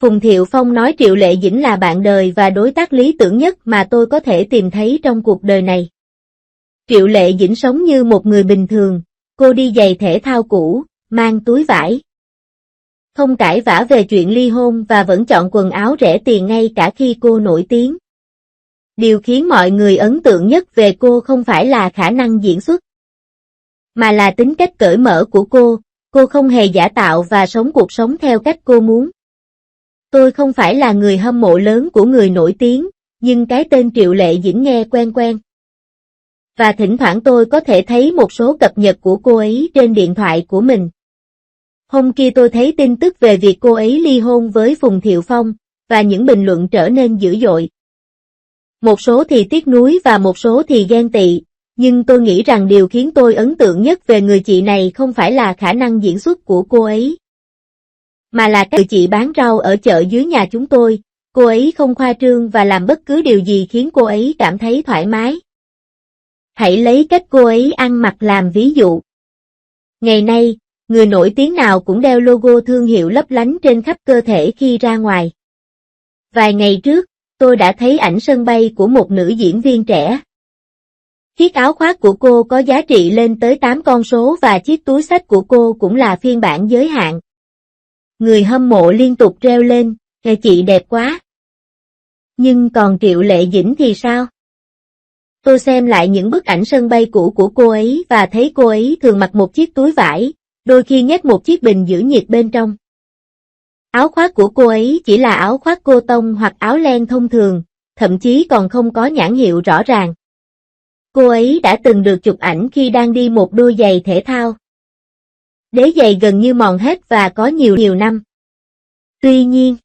Phùng Thiệu Phong nói Triệu Lệ Dĩnh là bạn đời và đối tác lý tưởng nhất mà tôi có thể tìm thấy trong cuộc đời này. Triệu Lệ Dĩnh sống như một người bình thường, cô đi giày thể thao cũ, mang túi vải. Không cãi vã về chuyện ly hôn và vẫn chọn quần áo rẻ tiền ngay cả khi cô nổi tiếng. Điều khiến mọi người ấn tượng nhất về cô không phải là khả năng diễn xuất, mà là tính cách cởi mở của cô không hề giả tạo và sống cuộc sống theo cách cô muốn. Tôi không phải là người hâm mộ lớn của người nổi tiếng, nhưng cái tên Triệu Lệ Dĩnh nghe quen quen. Và thỉnh thoảng tôi có thể thấy một số cập nhật của cô ấy trên điện thoại của mình. Hôm kia tôi thấy tin tức về việc cô ấy ly hôn với Phùng Thiệu Phong, và những bình luận trở nên dữ dội. Một số thì tiếc nuối và một số thì ghen tị, nhưng tôi nghĩ rằng điều khiến tôi ấn tượng nhất về người chị này không phải là khả năng diễn xuất của cô ấy, mà là cách chị bán rau ở chợ dưới nhà chúng tôi. Cô ấy không khoa trương và làm bất cứ điều gì khiến cô ấy cảm thấy thoải mái. Hãy lấy cách cô ấy ăn mặc làm ví dụ. Ngày nay, người nổi tiếng nào cũng đeo logo thương hiệu lấp lánh trên khắp cơ thể khi ra ngoài. Vài ngày trước, tôi đã thấy ảnh sân bay của một nữ diễn viên trẻ. Chiếc áo khoác của cô có giá trị lên tới 8 con số và chiếc túi xách của cô cũng là phiên bản giới hạn. Người hâm mộ liên tục reo lên, chị đẹp quá. Nhưng còn Triệu Lệ Dĩnh thì sao? Tôi xem lại những bức ảnh sân bay cũ của cô ấy và thấy cô ấy thường mặc một chiếc túi vải, đôi khi nhét một chiếc bình giữ nhiệt bên trong. Áo khoác của cô ấy chỉ là áo khoác cô tông hoặc áo len thông thường, thậm chí còn không có nhãn hiệu rõ ràng. Cô ấy đã từng được chụp ảnh khi đang đi một đôi giày thể thao. Đế giày gần như mòn hết và có nhiều năm. Tuy nhiên,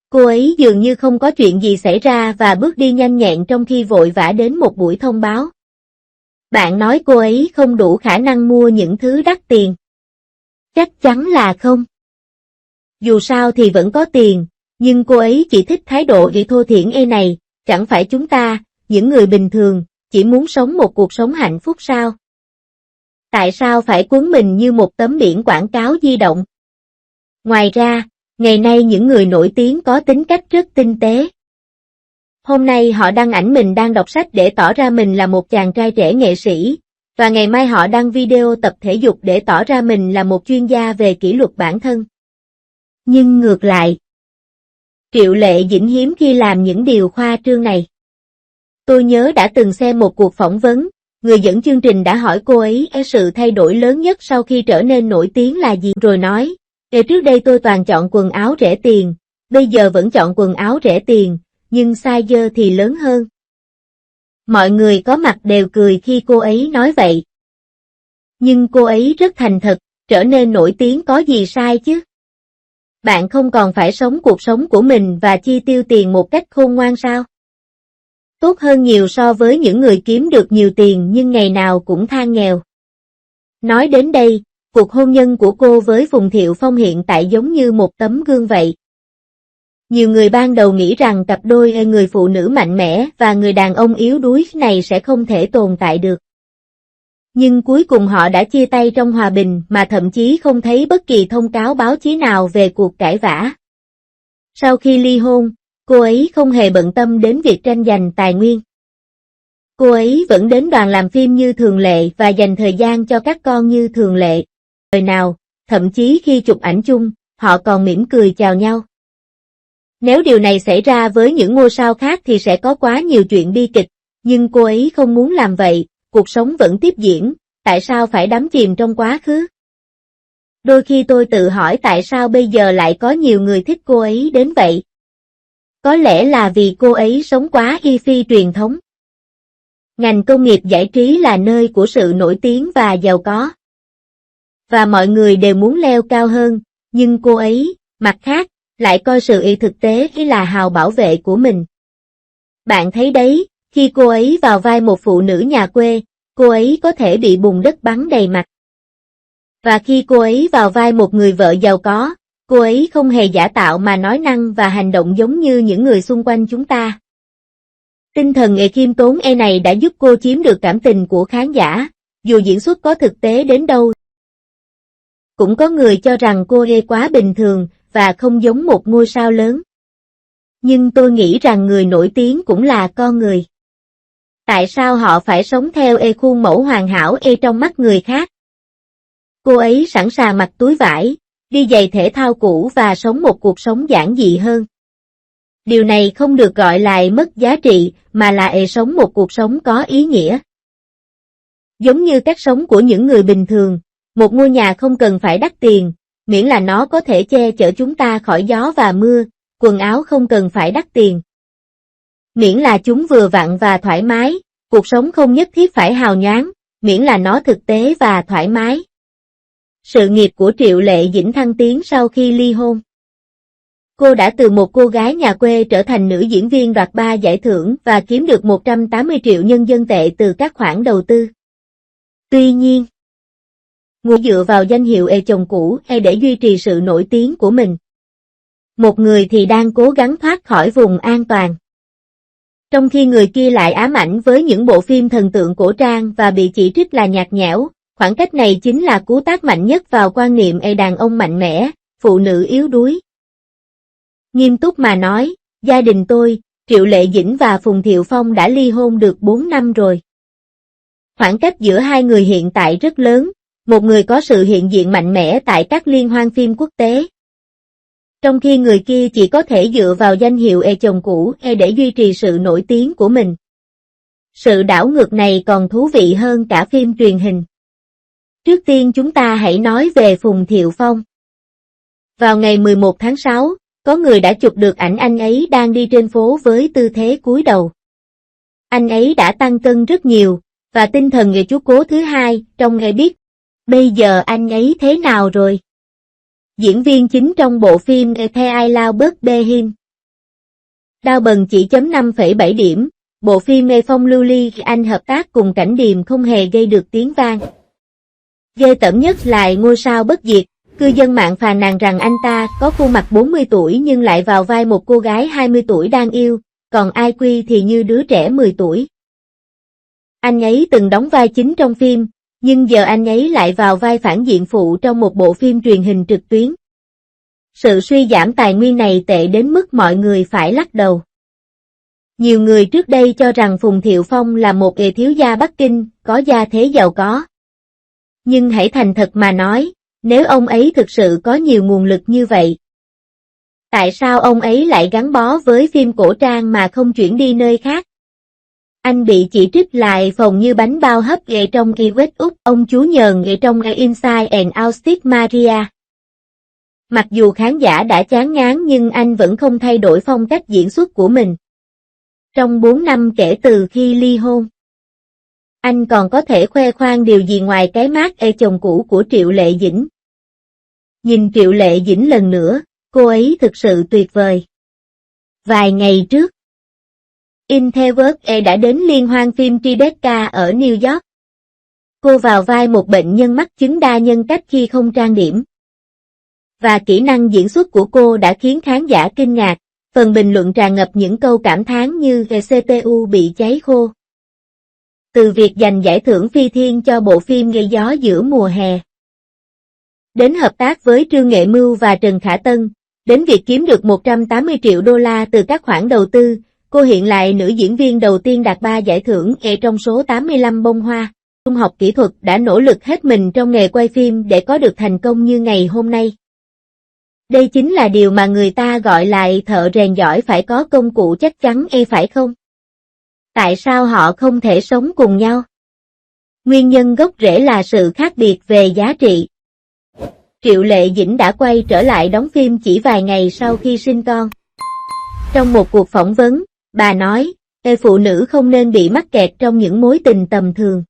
cô ấy dường như không có chuyện gì xảy ra và bước đi nhanh nhẹn trong khi vội vã đến một buổi thông báo. Bạn nói cô ấy không đủ khả năng mua những thứ đắt tiền? Chắc chắn là không. Dù sao thì vẫn có tiền, nhưng cô ấy chỉ thích thái độ thô thiển này, chẳng phải chúng ta, những người bình thường, chỉ muốn sống một cuộc sống hạnh phúc sao? Tại sao phải quấn mình như một tấm biển quảng cáo di động? Ngoài ra, ngày nay những người nổi tiếng có tính cách rất tinh tế. Hôm nay họ đăng ảnh mình đang đọc sách để tỏ ra mình là một chàng trai trẻ nghệ sĩ, và ngày mai họ đăng video tập thể dục để tỏ ra mình là một chuyên gia về kỷ luật bản thân. Nhưng ngược lại, Triệu Lệ Dĩnh hiếm khi làm những điều khoa trương này. Tôi nhớ đã từng xem một cuộc phỏng vấn, người dẫn chương trình đã hỏi cô ấy sự thay đổi lớn nhất sau khi trở nên nổi tiếng là gì, rồi nói, trước đây tôi toàn chọn quần áo rẻ tiền, bây giờ vẫn chọn quần áo rẻ tiền, nhưng size thì lớn hơn. Mọi người có mặt đều cười khi cô ấy nói vậy. Nhưng cô ấy rất thành thật, trở nên nổi tiếng có gì sai chứ? Bạn không còn phải sống cuộc sống của mình và chi tiêu tiền một cách khôn ngoan sao? Tốt hơn nhiều so với những người kiếm được nhiều tiền nhưng ngày nào cũng than nghèo. Nói đến đây, cuộc hôn nhân của cô với Phùng Thiệu Phong hiện tại giống như một tấm gương vậy. Nhiều người ban đầu nghĩ rằng cặp đôi người phụ nữ mạnh mẽ và người đàn ông yếu đuối này sẽ không thể tồn tại được. Nhưng cuối cùng họ đã chia tay trong hòa bình mà thậm chí không thấy bất kỳ thông cáo báo chí nào về cuộc cãi vã. Sau khi ly hôn, cô ấy không hề bận tâm đến việc tranh giành tài nguyên. Cô ấy vẫn đến đoàn làm phim như thường lệ và dành thời gian cho các con như thường lệ. Thời nào, thậm chí khi chụp ảnh chung, họ còn mỉm cười chào nhau. Nếu điều này xảy ra với những ngôi sao khác thì sẽ có quá nhiều chuyện bi kịch, nhưng cô ấy không muốn làm vậy, cuộc sống vẫn tiếp diễn, tại sao phải đắm chìm trong quá khứ? Đôi khi tôi tự hỏi tại sao bây giờ lại có nhiều người thích cô ấy đến vậy? Có lẽ là vì cô ấy sống quá phi truyền thống. Ngành công nghiệp giải trí là nơi của sự nổi tiếng và giàu có. Và mọi người đều muốn leo cao hơn, nhưng cô ấy, mặt khác, lại coi sự thực tế là hào bảo vệ của mình. Bạn thấy đấy, khi cô ấy vào vai một phụ nữ nhà quê, cô ấy có thể bị bùn đất bắn đầy mặt. Và khi cô ấy vào vai một người vợ giàu có, cô ấy không hề giả tạo mà nói năng và hành động giống như những người xung quanh chúng ta. Tinh thần khiêm tốn này đã giúp cô chiếm được cảm tình của khán giả, dù diễn xuất có thực tế đến đâu. Cũng có người cho rằng cô quá bình thường, và không giống một ngôi sao lớn. Nhưng tôi nghĩ rằng người nổi tiếng cũng là con người. Tại sao họ phải sống theo khuôn mẫu hoàn hảo trong mắt người khác? Cô ấy sẵn sàng mặc túi vải, đi giày thể thao cũ và sống một cuộc sống giản dị hơn. Điều này không được gọi là mất giá trị, mà là sống một cuộc sống có ý nghĩa. Giống như cách sống của những người bình thường, một ngôi nhà không cần phải đắt tiền, miễn là nó có thể che chở chúng ta khỏi gió và mưa, quần áo không cần phải đắt tiền. Miễn là chúng vừa vặn và thoải mái, cuộc sống không nhất thiết phải hào nhoáng, miễn là nó thực tế và thoải mái. Sự nghiệp của Triệu Lệ Dĩnh thăng tiến sau khi ly hôn. Cô đã từ một cô gái nhà quê trở thành nữ diễn viên đoạt 3 giải thưởng và kiếm được 180 triệu nhân dân tệ từ các khoản đầu tư. Tuy nhiên, người dựa vào danh hiệu chồng cũ hay để duy trì sự nổi tiếng của mình. Một người thì đang cố gắng thoát khỏi vùng an toàn. Trong khi người kia lại ám ảnh với những bộ phim thần tượng cổ trang và bị chỉ trích là nhạt nhẽo, khoảng cách này chính là cú tát mạnh nhất vào quan niệm đàn ông mạnh mẽ, phụ nữ yếu đuối. Nghiêm túc mà nói, gia đình tôi, Triệu Lệ Dĩnh và Phùng Thiệu Phong đã ly hôn được 4 năm rồi. Khoảng cách giữa hai người hiện tại rất lớn, một người có sự hiện diện mạnh mẽ tại các liên hoan phim quốc tế. Trong khi người kia chỉ có thể dựa vào danh hiệu chồng cũ để duy trì sự nổi tiếng của mình. Sự đảo ngược này còn thú vị hơn cả phim truyền hình. Trước tiên chúng ta hãy nói về Phùng Thiệu Phong. Vào ngày 11 tháng 6, có người đã chụp được ảnh anh ấy đang đi trên phố với tư thế cúi đầu. Anh ấy đã tăng cân rất nhiều, và tinh thần người chú cố thứ hai, trong ngày biết. Bây giờ anh ấy thế nào rồi? Diễn viên chính trong bộ phim The I Love Burt Behin. Đao bần chỉ chấm 5,7 điểm, bộ phim Phong lưu ly anh hợp tác cùng Cảnh Điềm không hề gây được tiếng vang. Ghê tởm nhất là ngôi sao bất diệt, cư dân mạng phàn nàn rằng anh ta có khuôn mặt 40 tuổi nhưng lại vào vai một cô gái 20 tuổi đang yêu, còn IQ thì như đứa trẻ 10 tuổi. Anh ấy từng đóng vai chính trong phim, nhưng giờ anh ấy lại vào vai phản diện phụ trong một bộ phim truyền hình trực tuyến. Sự suy giảm tài nguyên này tệ đến mức mọi người phải lắc đầu. Nhiều người trước đây cho rằng Phùng Thiệu Phong là một thiếu gia Bắc Kinh, có gia thế giàu có. Nhưng hãy thành thật mà nói, nếu ông ấy thực sự có nhiều nguồn lực như vậy, tại sao ông ấy lại gắn bó với phim cổ trang mà không chuyển đi nơi khác? Anh bị chỉ trích lại phồng như bánh bao hấp trong West Úc, ông chú nhờn trong Inside and Out Steve Maria. Mặc dù khán giả đã chán ngán nhưng anh vẫn không thay đổi phong cách diễn xuất của mình. Trong 4 năm kể từ khi ly hôn, anh còn có thể khoe khoang điều gì ngoài cái mác chồng cũ của Triệu Lệ Dĩnh. Nhìn Triệu Lệ Dĩnh lần nữa, cô ấy thực sự tuyệt vời. Vài ngày trước, Interworld đã đến liên hoan phim Tribeca ở New York. Cô vào vai một bệnh nhân mắc chứng đa nhân cách khi không trang điểm. Và kỹ năng diễn xuất của cô đã khiến khán giả kinh ngạc, phần bình luận tràn ngập những câu cảm thán như CPU bị cháy khô. Từ việc giành giải thưởng phi thiên cho bộ phim Gây gió giữa mùa hè, đến hợp tác với Trương Nghệ Mưu và Trần Khả Tân, đến việc kiếm được 180 triệu đô la từ các khoản đầu tư, cô hiện lại nữ diễn viên đầu tiên đạt 3 giải thưởng trong số 85 bông hoa. Trung học kỹ thuật đã nỗ lực hết mình trong nghề quay phim để có được thành công như ngày hôm nay. Đây chính là điều mà người ta gọi là thợ rèn giỏi phải có công cụ chắc chắn phải không? Tại sao họ không thể sống cùng nhau? Nguyên nhân gốc rễ là sự khác biệt về giá trị. Triệu Lệ Dĩnh đã quay trở lại đóng phim chỉ vài ngày sau khi sinh con. Trong một cuộc phỏng vấn, bà nói, phụ nữ không nên bị mắc kẹt trong những mối tình tầm thường.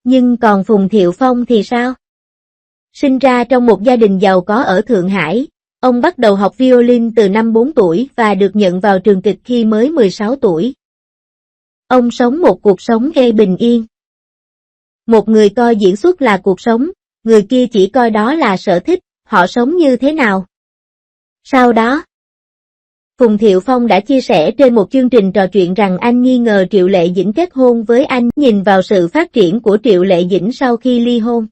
Nhưng còn Phùng Thiệu Phong thì sao? Sinh ra trong một gia đình giàu có ở Thượng Hải, ông bắt đầu học violin từ năm 4 tuổi và được nhận vào trường kịch khi mới 16 tuổi. Ông sống một cuộc sống bình yên. Một người coi diễn xuất là cuộc sống, người kia chỉ coi đó là sở thích, họ sống như thế nào? Sau đó, Phùng Thiệu Phong đã chia sẻ trên một chương trình trò chuyện rằng anh nghi ngờ Triệu Lệ Dĩnh kết hôn với anh, nhìn vào sự phát triển của Triệu Lệ Dĩnh sau khi ly hôn.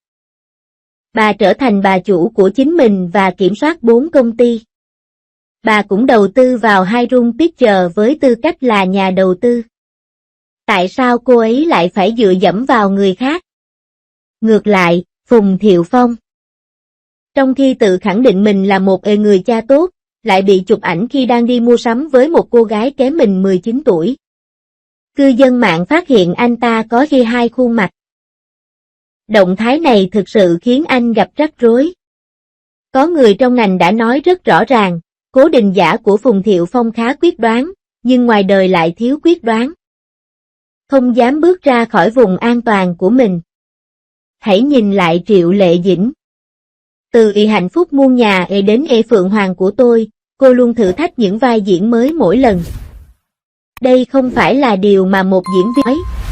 Bà trở thành bà chủ của chính mình và kiểm soát 4 công ty. Bà cũng đầu tư vào Hiram Pictures với tư cách là nhà đầu tư. Tại sao cô ấy lại phải dựa dẫm vào người khác? Ngược lại, Phùng Thiệu Phong, trong khi tự khẳng định mình là một người cha tốt, lại bị chụp ảnh khi đang đi mua sắm với một cô gái kém mình 19 tuổi. Cư dân mạng phát hiện anh ta có khi hai khuôn mặt. Động thái này thực sự khiến anh gặp rắc rối. Có người trong ngành đã nói rất rõ ràng, cố định giả của Phùng Thiệu Phong khá quyết đoán, nhưng ngoài đời lại thiếu quyết đoán. Không dám bước ra khỏi vùng an toàn của mình. Hãy nhìn lại Triệu Lệ Dĩnh. Từ hạnh phúc muôn nhà đến Phượng Hoàng của tôi, cô luôn thử thách những vai diễn mới mỗi lần. Đây không phải là điều mà một diễn viên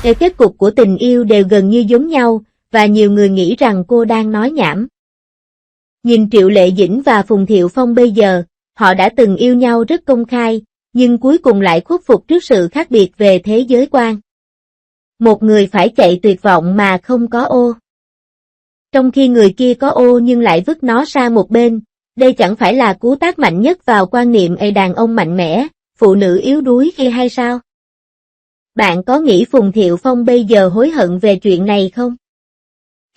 nói, kết cục của tình yêu đều gần như giống nhau, và nhiều người nghĩ rằng cô đang nói nhảm. Nhìn Triệu Lệ Dĩnh và Phùng Thiệu Phong bây giờ, họ đã từng yêu nhau rất công khai, nhưng cuối cùng lại khuất phục trước sự khác biệt về thế giới quan. Một người phải chạy tuyệt vọng mà không có ô. Trong khi người kia có ô nhưng lại vứt nó sang một bên, đây chẳng phải là cú tát mạnh nhất vào quan niệm đàn ông mạnh mẽ, phụ nữ yếu đuối kia hay sao? Bạn có nghĩ Phùng Thiệu Phong bây giờ hối hận về chuyện này không?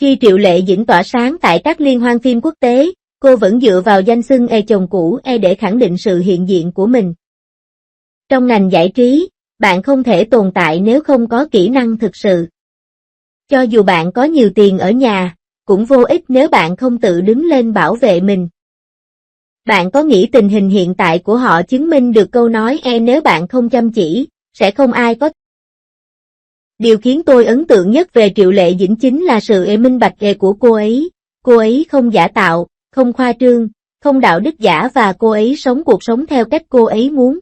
Khi Triệu Lệ Dĩnh tỏa sáng tại các liên hoan phim quốc tế, cô vẫn dựa vào danh xưng chồng cũ để khẳng định sự hiện diện của mình. Trong ngành giải trí, bạn không thể tồn tại nếu không có kỹ năng thực sự. Cho dù bạn có nhiều tiền ở nhà, cũng vô ích nếu bạn không tự đứng lên bảo vệ mình. Bạn có nghĩ tình hình hiện tại của họ chứng minh được câu nói nếu bạn không chăm chỉ, sẽ không ai có. Điều khiến tôi ấn tượng nhất về Triệu Lệ Dĩnh chính là sự minh bạch của cô ấy không giả tạo, không khoa trương, không đạo đức giả và cô ấy sống cuộc sống theo cách cô ấy muốn.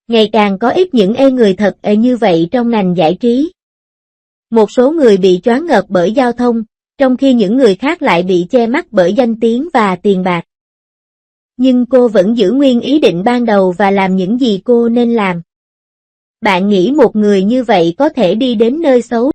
Ngày càng có ít những người thật như vậy trong ngành giải trí. Một số người bị choáng ngợp bởi giao thông, trong khi những người khác lại bị che mắt bởi danh tiếng và tiền bạc. Nhưng cô vẫn giữ nguyên ý định ban đầu và làm những gì cô nên làm. Bạn nghĩ một người như vậy có thể đi đến nơi xấu?